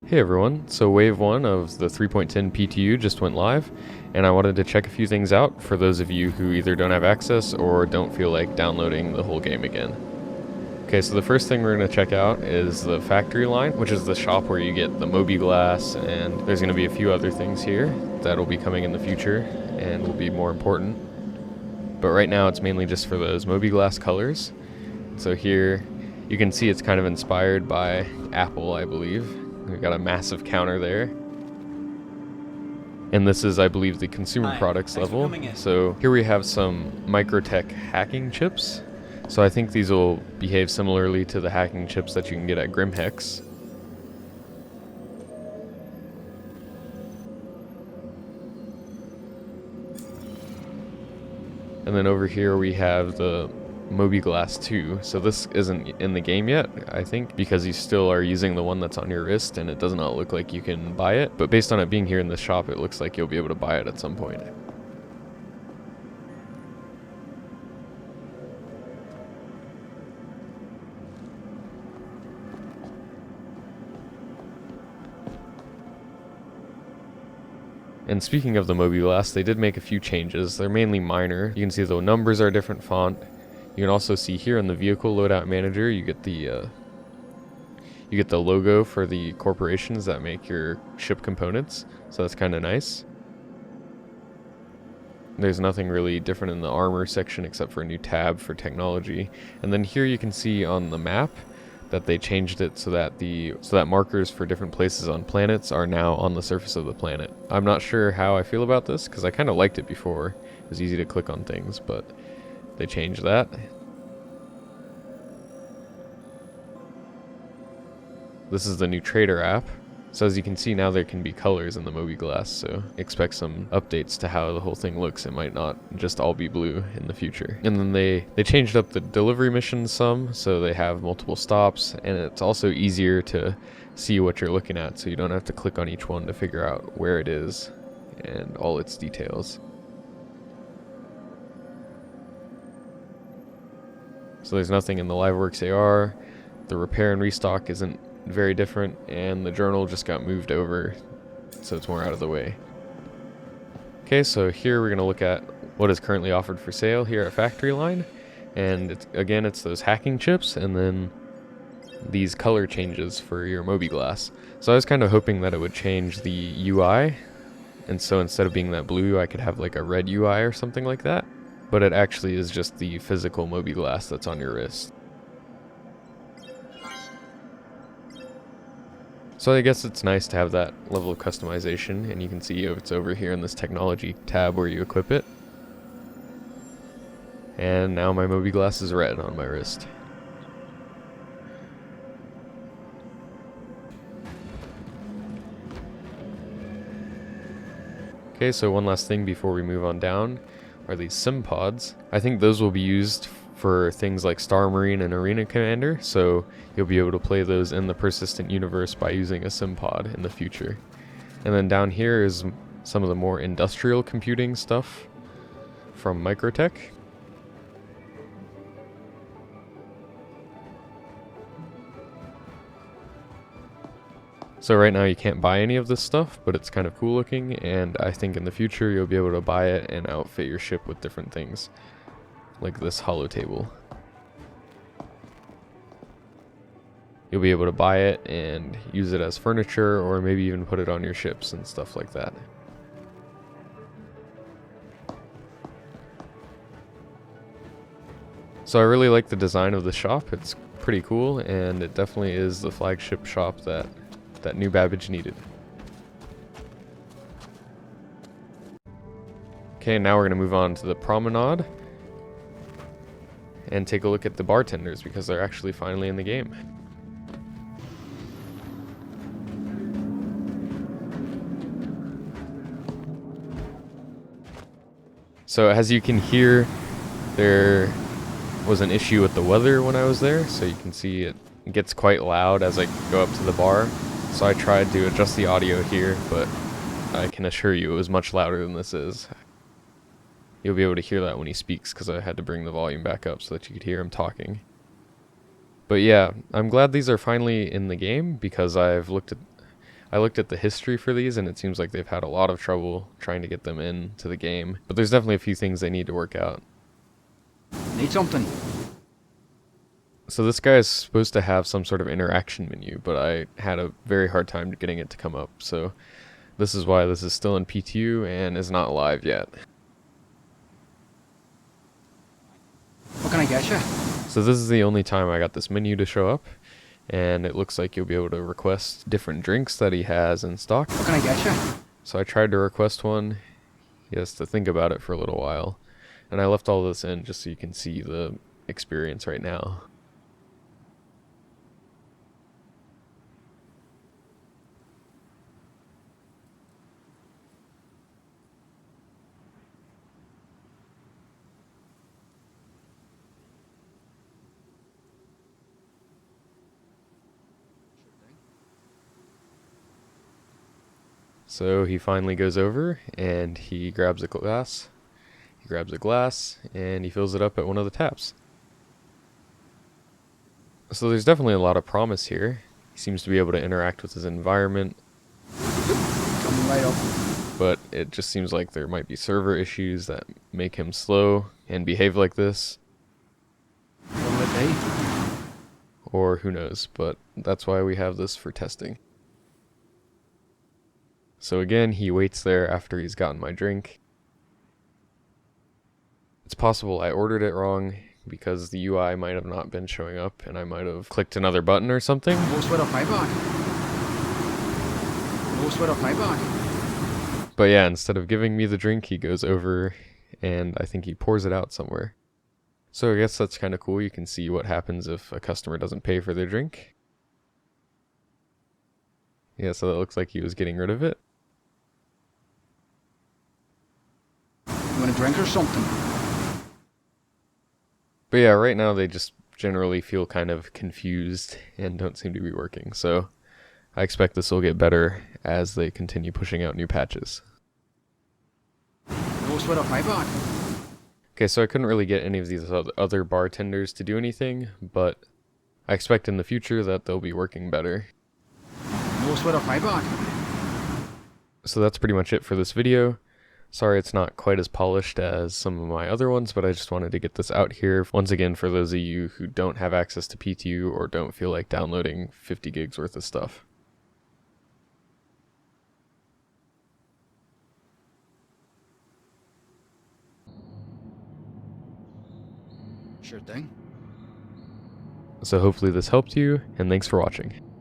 Hey everyone, so wave 1 of the 3.10 PTU just went live, and I wanted to check a few things out for those of you who either don't have access or don't feel like downloading the whole game again. Okay, so the first thing we're going to check out is the factory line, which is the shop where you get the Mobiglass, and there's going to be a few other things here that'll be coming in the future and will be more important. But right now it's mainly just for those Mobiglass colors. So here you can see it's kind of inspired by Apple, I believe. We've got a massive counter there. And this is, I believe, the consumer products level. So here we have some Microtech hacking chips. So I think these will behave similarly to the hacking chips that you can get at Grimhex. And then over here we have the Mobiglass 2. So this isn't in the game yet, I think, because you still are using the one that's on your wrist and it does not look like you can buy it. But based on it being here in the shop, it looks like you'll be able to buy it at some point. And speaking of the Mobiglass, they did make a few changes. They're mainly minor. You can see the numbers are a different font. You can also see here in the vehicle loadout manager, you get the logo for the corporations that make your ship components. So that's kind of nice. There's nothing really different in the armor section except for a new tab for technology. And then here you can see on the map that they changed it so that markers for different places on planets are now on the surface of the planet. I'm not sure how I feel about this because I kind of liked it before. It was easy to click on things, but they changed that. This is the new trader app. So as you can see now there can be colors in the Mobiglass, so expect some updates to how the whole thing looks. It might not just all be blue in the future. And then they changed up the delivery missions some, so they have multiple stops, and it's also easier to see what you're looking at, so you don't have to click on each one to figure out where it is and all its details. So there's nothing in the Liveworks AR. The repair and restock isn't very different, and the journal just got moved over so it's more out of the way. Okay, so here we're going to look at what is currently offered for sale here at Factory Line, and it's those hacking chips and then these color changes for your Mobiglass. So I was kind of hoping that it would change the UI, and so instead of being that blue I could have like a red UI or something like that, but it actually is just the physical Mobiglass that's on your wrist. So I guess it's nice to have that level of customization, and you can see it's over here in this technology tab where you equip it. And now my Mobiglass is red on my wrist. Okay, so one last thing before we move on down are these sim pods. I think those will be used for things like Star Marine and Arena Commander, so you'll be able to play those in the persistent universe by using a sim pod in the future. And then down here is some of the more industrial computing stuff from Microtech. So right now you can't buy any of this stuff, but it's kind of cool looking, and I think in the future you'll be able to buy it and outfit your ship with different things, like this hollow table. You'll be able to buy it and use it as furniture, or maybe even put it on your ships and stuff like that. So I really like the design of the shop. It's pretty cool, and it definitely is the flagship shop that New Babbage needed. Okay, now we're going to move on to the promenade and take a look at the bartenders, because they're actually finally in the game. So as you can hear, there was an issue with the weather when I was there, so you can see it gets quite loud as I go up to the bar. So I tried to adjust the audio here, but I can assure you it was much louder than this is. You'll be able to hear that when he speaks, because I had to bring the volume back up so that you could hear him talking. But yeah, I'm glad these are finally in the game, because I've looked I looked at the history for these, and it seems like they've had a lot of trouble trying to get them into the game. But there's definitely a few things they need to work out. Need something? So this guy is supposed to have some sort of interaction menu, but I had a very hard time getting it to come up. So this is why this is still in PTU and is not live yet. What can I get you? So this is the only time I got this menu to show up, and it looks like you'll be able to request different drinks that he has in stock. What can I get you? So I tried to request one. He has to think about it for a little while, and I left all this in just so you can see the experience right now. So he finally goes over and he grabs a glass. He grabs a glass and he fills it up at one of the taps. So there's definitely a lot of promise here. He seems to be able to interact with his environment. Coming right up. But it just seems like there might be server issues that make him slow and behave like this. What'll it be? Or who knows, but that's why we have this for testing. So again, he waits there after he's gotten my drink. It's possible I ordered it wrong because the UI might have not been showing up and I might have clicked another button or something. Most sweat off my back. Most sweat off my back. But yeah, instead of giving me the drink, he goes over and I think he pours it out somewhere. So I guess that's kind of cool. You can see what happens if a customer doesn't pay for their drink. Yeah, so that looks like he was getting rid of it. You want a drink or something? But yeah, right now they just generally feel kind of confused and don't seem to be working. So I expect this will get better as they continue pushing out new patches. Most sweat off my back. Okay, so I couldn't really get any of these other bartenders to do anything, but I expect in the future that they'll be working better. Most sweat off my back. So that's pretty much it for this video. Sorry it's not quite as polished as some of my other ones, but I just wanted to get this out here. Once again, for those of you who don't have access to PTU or don't feel like downloading 50 gigs worth of stuff. Sure thing. So hopefully this helped you, and thanks for watching.